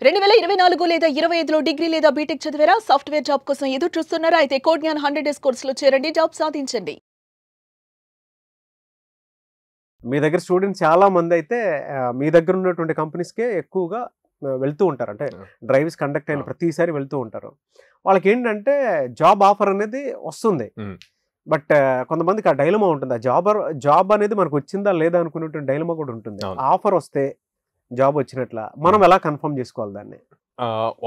2024 లేదా 25లో డిగ్రీ లేదా బీటెక్ చదివారా? సాఫ్ట్‌వేర్ జాబ్ కోసం ఎదురు చూస్తున్నారా? అయితే కోడ్ జ్ఞాన్ 100 డేస్ కోర్సులో చేరండి, జాబ్ సాధించండి. మీ దగ్గర స్టూడెంట్స్ చాలా మంది అయితే మీ దగ్గర ఉన్నటువంటి కంపెనీస్కే ఎక్కువగా వెళ్తూ ఉంటారు. అంటే డ్రైవ్స్ కండక్ట్ అయిన ప్రతిసారి వెళ్తూ ఉంటారు. వాళ్ళకి ఏంటంటే జాబ్ ఆఫర్ అనేది వస్తుంది. బట్ కొంతమందికి ఆ డైలమా ఉంటుంది. ఆ జాబ్ అనేది మనకు వచ్చిందా లేదా అనుకున్నటువంటి డైలమా కూడా ఉంటుంది. ఆఫర్ వస్తే జాబ్ వచ్చినట్ల మనం ఎలా కన్ఫర్మ్ చేసుకోవాలి దాన్ని?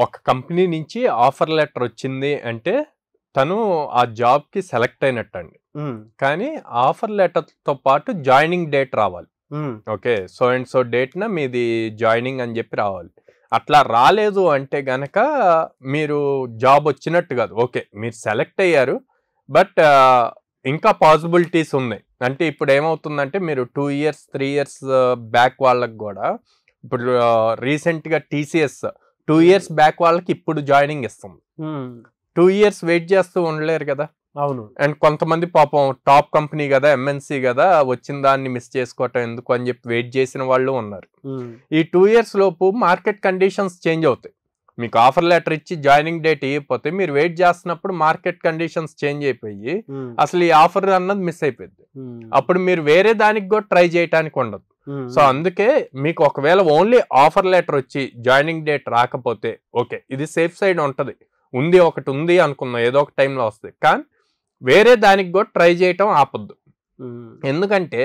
ఒక కంపెనీ నుంచి ఆఫర్ లెటర్ వచ్చింది అంటే తను ఆ జాబ్ కి సెలెక్ట్ అయినట్టండి. కానీ ఆఫర్ లెటర్ తో పాటు జాయినింగ్ డేట్ రావాలి. Okay, so and so date న మీది జాయినింగ్ అని చెప్పి రావాలి. అట్లా రాలేదు అంటే గనక మీరు జాబ్ వచ్చినట్టు కాదు. ఓకే, మీరు సెలెక్ట్ అయ్యారు, బట్ ఇంకా పాసిబిలిటీస్ ఉన్నాయి. అంటే ఇప్పుడు ఏమవుతుందంటే మీరు 2 years 3 years బ్యాక్ వాళ్ళకి కూడా ఇప్పుడు రీసెంట్ గా TCS 2 years బ్యాక్ వాళ్ళకి ఇప్పుడు జాయినింగ్ ఇస్తుంది. 2 years వెయిట్ చేస్తూ ఉండలేరు కదా. అవును. అండ్ కొంతమంది పాపం టాప్ కంపెనీ కదా, MNC కదా, వచ్చిన దాన్ని మిస్ చేసుకోవటం ఎందుకు అని చెప్పి వెయిట్ చేసిన వాళ్ళు ఉన్నారు. ఈ 2 years లోపు మార్కెట్ కండిషన్స్ చేంజ్ అవుతాయి. మీకు ఆఫర్ లెటర్ ఇచ్చి జాయినింగ్ డేట్ ఇవ్వకపోతే మీరు వెయిట్ చేస్తున్నప్పుడు మార్కెట్ కండిషన్స్ చేంజ్ అయిపోయి అసలు ఈ ఆఫర్ అన్నది మిస్ అయిపోయింది. అప్పుడు మీరు వేరే దానికి కూడా ట్రై చేయడానికి ఉండదు. సో అందుకే మీకు ఒకవేళ ఓన్లీ ఆఫర్ లెటర్ వచ్చి జాయినింగ్ డేట్ రాకపోతే ఓకే, ఇది సేఫ్ సైడ్ ఉంటది. ఒకటి ఉంది అనుకున్నాం, ఏదో ఒక టైంలో వస్తుంది. కానీ వేరే దానికి కూడా ట్రై చేయటం ఆపొద్దు. ఎందుకంటే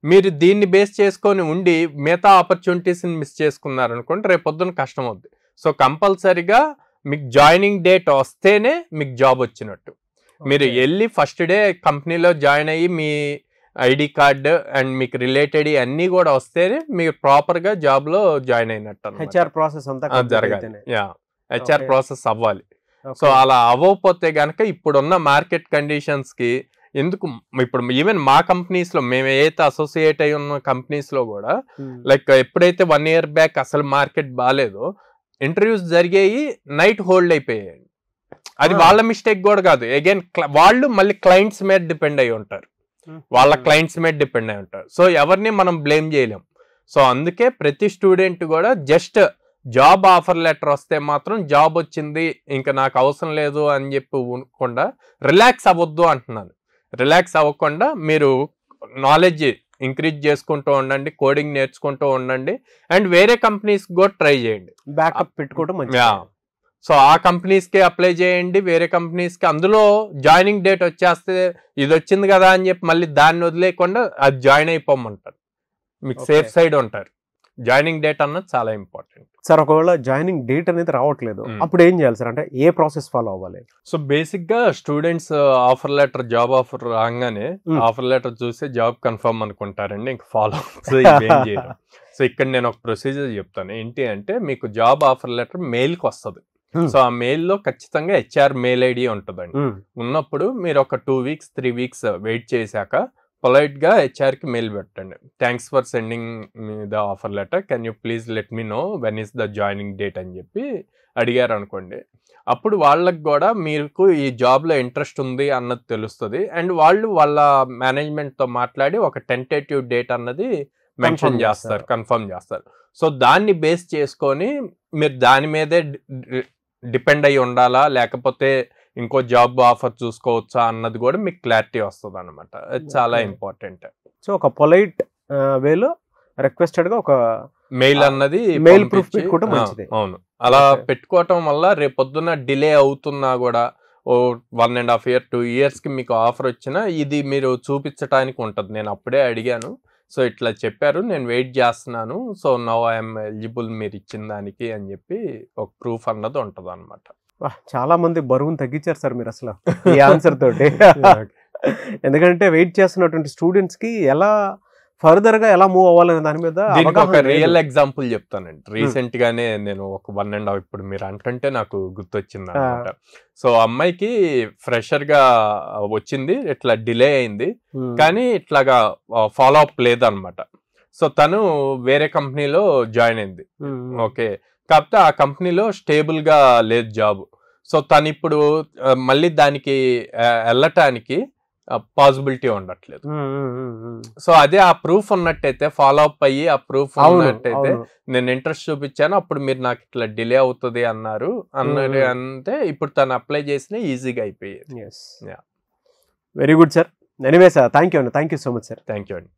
మీరు దీన్ని బేస్ చేసుకొని ఉండి మిగతా ఆపర్చునిటీస్ని మిస్ చేసుకున్నారు అనుకోండి, రేపు పొద్దున కష్టం అవుద్ది. సో కంపల్సరీగా మీకు జాయినింగ్ డేట్ వస్తేనే మీకు జాబ్ వచ్చినట్టు. మీరు వెళ్ళి ఫస్ట్ డే కంపెనీలో జాయిన్ అయ్యి మీ ID కార్డు అండ్ మీకు రిలేటెడ్ అన్నీ కూడా వస్తేనే మీరు ప్రాపర్గా జాబ్లో జాయిన్ అయినట్టు. HR ప్రాసెస్ అంతా జరగాలి. HR ప్రాసెస్ అవ్వాలి. సో అలా అవ్వకపోతే గనక ఇప్పుడున్న మార్కెట్ కండిషన్స్ కి ఎందుకు ఇప్పుడు ఈవెన్ మా కంపెనీస్ లో మేము ఏదైతే అసోసియేట్ అయి ఉన్న కంపెనీస్ లో కూడా లైక్ ఎప్పుడైతే 1 year బ్యాక్ అసలు మార్కెట్ బాగాలేదో ఇంటర్వ్యూస్ జరిగాయి, నైట్ హోల్డ్ అయిపోయాయి. అది వాళ్ళ మిస్టేక్ కూడా కాదు. అగైన్ వాళ్ళు మళ్ళీ క్లయింట్స్ మీద డిపెండ్ అయి ఉంటారు. సో ఎవరిని మనం బ్లేమ్ చేయలేం. సో అందుకే ప్రతి స్టూడెంట్ కూడా జస్ట్ జాబ్ ఆఫర్ లెటర్ వస్తే మాత్రం జాబ్ వచ్చింది ఇంకా నాకు అవసరం లేదు అని చెప్పి ఉండకుండా రిలాక్స్ అవ్వద్దు అంటున్నాను. రిలాక్స్ అవ్వకుండా మీరు నాలెడ్జ్ ఇంక్రీజ్ చేసుకుంటూ ఉండండి, కోడింగ్ నేర్చుకుంటూ ఉండండి, అండ్ వేరే కంపెనీస్ కూడా ట్రై చేయండి. బ్యాకప్ పెట్టుకోవడం. సో ఆ కంపెనీస్కి అప్లై చేయండి, వేరే కంపెనీస్కి. అందులో జాయినింగ్ డేట్ వచ్చేస్తే ఇది వచ్చింది కదా అని చెప్పి మళ్ళీ దాన్ని వదిలేయకుండా అది జాయిన్ అయిపోమంటారు. మీకు సేఫ్ సైడ్ ఉంటారు. జాయినింగ్ డేట్ అన్నది చాలా ఇంపార్టెంట్. సార్, ఒకవేళ జాయినింగ్ డేట్ అనేది రావట్లేదు, అప్పుడు ఏం చేయాలి సార్? అంటే ఏ ప్రాసెస్ ఫాలో అవ్వాలి? సో బేసిక్ గా students offer letter, job offer రాగానే ఆఫర్ లెటర్ చూసి జాబ్ కన్ఫర్మ్ అనుకుంటారండి, ఇంకా ఫాలో ఏం చేయరు. సో ఇక్కడ నేను ఒక ప్రొసీజర్ చెప్తాను. ఏంటి అంటే మీకు జాబ్ ఆఫర్ లెటర్ మెయిల్కి వస్తుంది. సో ఆ మెయిల్లో ఖచ్చితంగా HR మెయిల్ ID ఉంటుందండి. ఉన్నప్పుడు మీరు ఒక 2 weeks 3 weeks వెయిట్ చేశాక పొలైట్ గా HR కి మెయిల్ పెట్టండి. Thanks for sending me the offer letter, can you please let me know when is the joining date అని చెప్పి అడిగారు అనుకోండి. అప్పుడు వాళ్ళకి కూడా మీకు ఈ జాబ్ లో ఇంట్రెస్ట్ ఉంది అన్నది తెలుస్తుంది. అండ్ వాళ్ళు వాళ్ళ మేనేజ్మెంట్ తో మాట్లాడి ఒక టెంటేటివ్ డేట్ అన్నది మెన్షన్ చేస్తారు, కన్ఫర్మ్ చేస్తారు. సో దాన్ని బేస్ చేసుకొని మీరు దాని మీదే డిపెండ్ అయ్యి ఉండాలా, లేకపోతే ఇంకో జాబ్ ఆఫర్ చూసుకోవచ్చా అన్నది కూడా మీకు క్లారిటీ వస్తుంది అనమాట. చాలా ఇంపార్టెంట్. సో ఒక పొలైట్ వేలో రిక్వెస్టెడ్ గా ఒక మెయిల్ అన్నది మెయిల్ ప్రూఫ్ పెట్టుకోవడం మంచిది. అవును, అలా పెట్టుకోవటం వల్ల రేపొద్దున డిలే అవుతున్నా కూడా 1.5 year 2 years కి మీకు ఆఫర్ వచ్చినా ఇది మీరు చూపించడానికి ఉంటుంది. నేను అప్పుడే అడిగాను, సో ఇట్లా చెప్పారు, నేను వెయిట్ చేస్తున్నాను, సో నౌ ఐఎమ్ ఎలిజిబుల్ మీరు ఇచ్చిన దానికి అని చెప్పి ఒక ప్రూఫ్ అన్నది ఉంటుంది అనమాట. చాలా మంది బరువును తగ్గించారు సార్ మీరు అసలు ఈ ఆన్సర్ తోటి. ఎందుకంటే వెయిట్ చేస్తున్నటువంటి స్టూడెంట్స్ కి ఎలా ఫర్దర్ గా ఎలా మూవ్ అవ్వాలనే దాని మీద ఒక రియల్ ఎగ్జాంపుల్ చెప్తానండి. రీసెంట్ గానే నేను ఒక 1.5 ఇప్పుడు మీరు అంటుంటే నాకు గుర్తొచ్చింది అనమాట. సో అమ్మాయికి ఫ్రెషర్ గా వచ్చింది, ఇట్లా డిలే అయింది, కానీ ఇట్లాగా ఫాలో అప్ లేదనమాట. సో తను వేరే కంపెనీలో జాయిన్ అయింది. ఓకే, కాకపోతే ఆ కంపెనీలో స్టేబుల్ గా లేదు జాబ్. సో తను ఇప్పుడు మళ్ళీ దానికి వెళ్ళటానికి పాసిబిలిటీ ఉండట్లేదు. సో అదే ఆ ప్రూఫ్ ఉన్నట్టయితే, ఫాలో అప్ అయ్యి ఆ ప్రూఫ్ ఉన్నట్టయితే, నేను ఇంట్రెస్ట్ చూపించాను, అప్పుడు మీరు నాకు ఇట్లా డిలే అవుతుంది అన్నారు అంటే ఇప్పుడు తను అప్లై చేసిన ఈజీగా అయిపోయేది. Very good sir. Anyway sir, thank you so much sir. Thank you అండి.